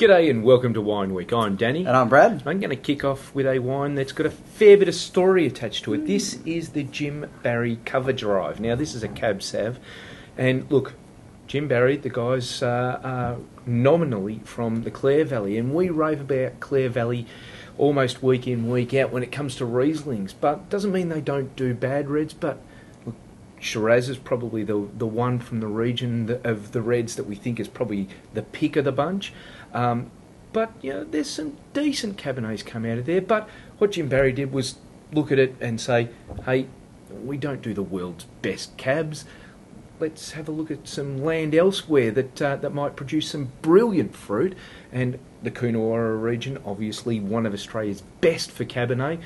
G'day and welcome to Wine Week. I'm Danny. And I'm Brad. I'm going to kick off with a wine that's got a fair bit of story attached to it. This is the Jim Barry Cover Drive. Now, this is a Cab Sav. And look, Jim Barry, the guys are nominally from the Clare Valley. And we rave about Clare Valley almost week in, week out when it comes to Rieslings. But doesn't mean they don't do bad reds. But look, Shiraz is probably the one from the region of the reds that we think is probably the pick of the bunch. But, you know, there's some decent Cabernets come out of there. But what Jim Barry did was look at it and say, hey, we don't do the world's best cabs. Let's have a look at some land elsewhere that might produce some brilliant fruit. And the Coonawarra region, obviously one of Australia's best for Cabernet.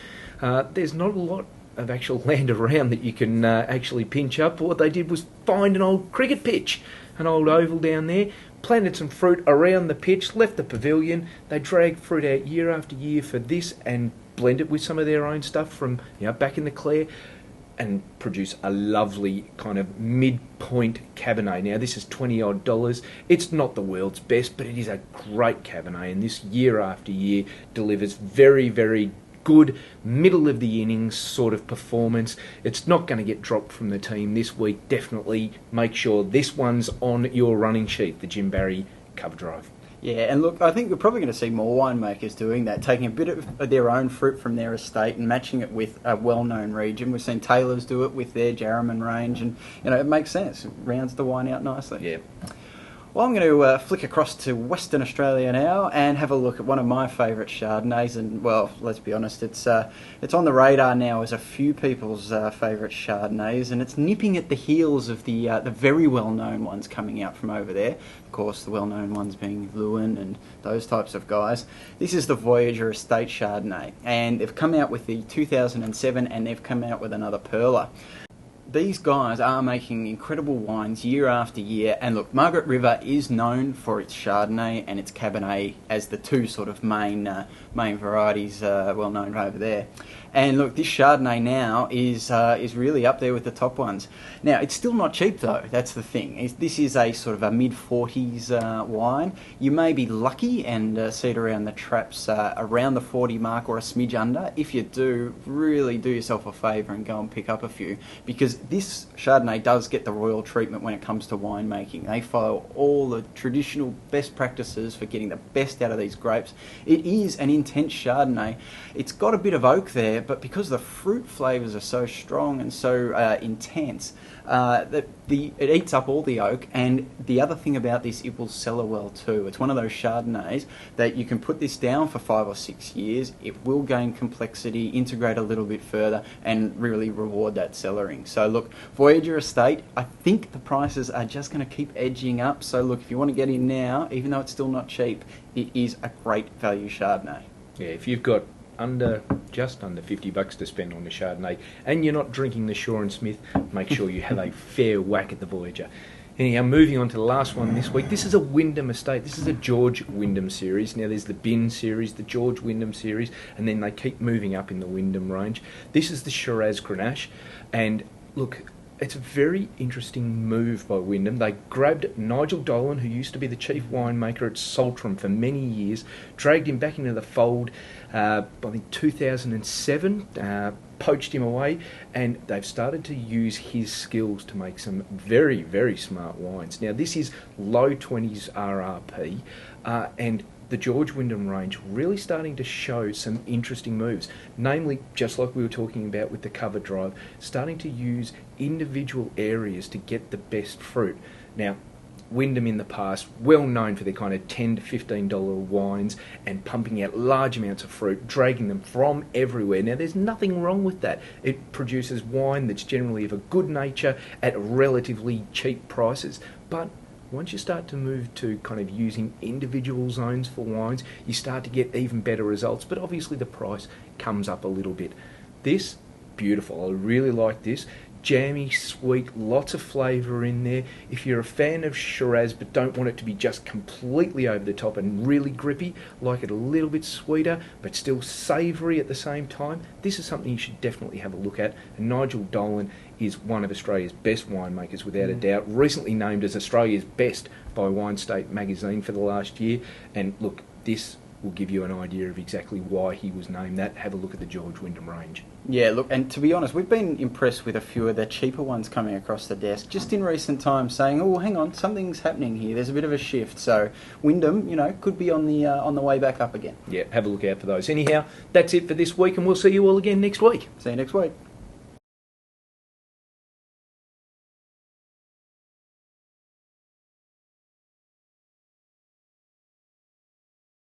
There's not a lot of actual land around that you can actually pinch up. What they did was find an old cricket pitch, an old oval down there, planted some fruit around the pitch, left the pavilion. They dragged fruit out year after year for this and blend it with some of their own stuff from back in the Clare and produce a lovely kind of midpoint Cabernet. Now, this is $20 odd. It's not the world's best, but it is a great Cabernet, and this year after year delivers very, very good middle of the innings sort of performance. It's not going to get dropped from the team this week. Definitely make sure this one's on your running sheet, the Jim Barry Cover Drive. Yeah, and look, I think we're probably going to see more winemakers doing that, taking a bit of their own fruit from their estate and matching it with a well-known region. We've seen Taylor's do it with their Jarraman range, and it makes sense. It rounds the wine out nicely. Yeah. Well, I'm going to flick across to Western Australia now and have a look at one of my favourite Chardonnays. And, well, let's be honest, it's on the radar now as a few people's favourite Chardonnays, and it's nipping at the heels of the very well-known ones coming out from over there. Of course, the well-known ones being Lewin and those types of guys. This is the Voyager Estate Chardonnay, and they've come out with the 2007, and they've come out with another Perler. These guys are making incredible wines year after year, and look, Margaret River is known for its Chardonnay and its Cabernet as the two sort of main varieties well known over there. And look, this Chardonnay now is really up there with the top ones. Now, it's still not cheap though, that's the thing. This is a sort of a mid-40s wine. You may be lucky and see it around the traps around the 40 mark or a smidge under. If you do, really do yourself a favour and go and pick up a few, because this Chardonnay does get the royal treatment when it comes to winemaking. They follow all the traditional best practices for getting the best out of these grapes. It is an intense Chardonnay. It's got a bit of oak there, but because the fruit flavours are so strong and so intense, it eats up all the oak. And the other thing about this, it will cellar well too. It's one of those Chardonnays that you can put this down for 5 or 6 years. It will gain complexity, integrate a little bit further, and really reward that cellaring. So look, Voyager Estate, I think the prices are just going to keep edging up. So look, if you want to get in now, even though it's still not cheap, it is a great value Chardonnay. Yeah, if you've got just under $50 to spend on the Chardonnay and you're not drinking the Shaw and Smith, make sure you have a fair whack at the Voyager. Anyhow, moving on to the last one this week. This is a Windham estate. This is a George Wyndham series. Now, there's the Bin series, the George Wyndham series, and then they keep moving up in the Windham range. This is the Shiraz Grenache, and look, it's a very interesting move by Windham. They grabbed Nigel Dolan, who used to be the chief winemaker at Saltram for many years, dragged him back into the fold, I think 2007, poached him away, and they've started to use his skills to make some very, very smart wines. Now, this is low 20s RRP, and the George Wyndham range really starting to show some interesting moves, namely, just like we were talking about with the Cover Drive, starting to use individual areas to get the best fruit. Now, Windham in the past, well known for their kind of $10 to $15 wines and pumping out large amounts of fruit, dragging them from everywhere. Now, there's nothing wrong with that. It produces wine that's generally of a good nature at relatively cheap prices. But once you start to move to kind of using individual zones for wines, you start to get even better results, but obviously the price comes up a little bit. This, beautiful. I really like this. jammy, sweet, lots of flavour in there. If you're a fan of Shiraz but don't want it to be just completely over the top and really grippy, like it a little bit sweeter but still savoury at the same time, this is something you should definitely have a look at. And Nigel Dolan is one of Australia's best winemakers without a doubt, recently named as Australia's best by Wine State magazine for the last year. And look, this will give you an idea of exactly why he was named that. Have a look at the George Wyndham range. Yeah, look, and to be honest, we've been impressed with a few of the cheaper ones coming across the desk just in recent times, saying, "Oh, hang on, something's happening here. There's a bit of a shift." So Windham, could be on the way back up again. Yeah, have a look out for those. Anyhow, that's it for this week, and we'll see you all again next week. See you next week.